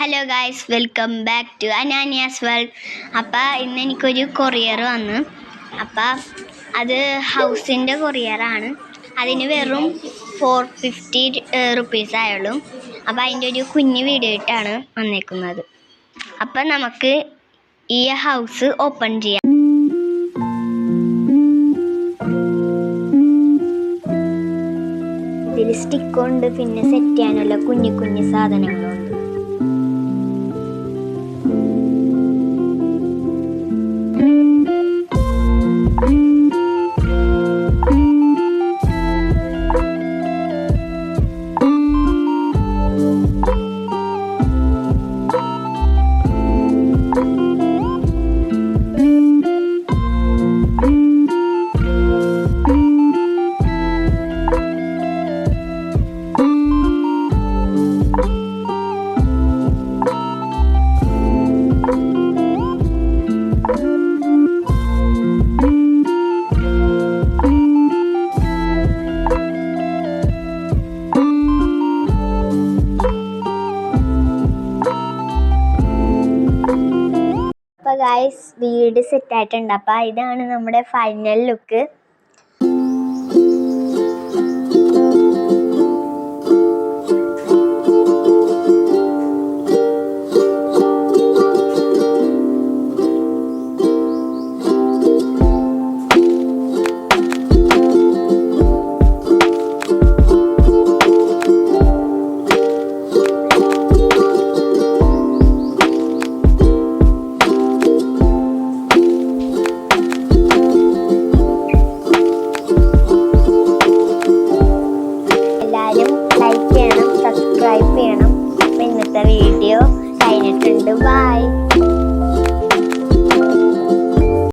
Hello guys, welcome back to Ananias world. അപ്പം ഇന്ന് എനിക്കൊരു കൊറിയർ വന്നു. അപ്പം അത് ഹൗസിൻ്റെ കൊറിയറാണ്. അതിന് വെറും 450 റുപ്പീസ് ആയുള്ളൂ. അപ്പം അതിൻ്റെ ഒരു കുഞ്ഞ് വീഡിയോ ആയിട്ടാണ് വന്നേക്കുന്നത്. അപ്പം നമുക്ക് ഈ ഹൗസ് ഓപ്പൺ ചെയ്യാം. ഇതിൽ സ്റ്റിക്കുണ്ട്, പിന്നെ സെറ്റ് ചെയ്യാനുള്ള കുഞ്ഞു കുഞ്ഞു സാധനങ്ങളുണ്ട്. അപ്പോൾ ഗായ്സ്, വീട് സെറ്റായിട്ടുണ്ട്. അപ്പോൾ ഇതാണ് നമ്മുടെ ഫൈനൽ ലുക്ക്.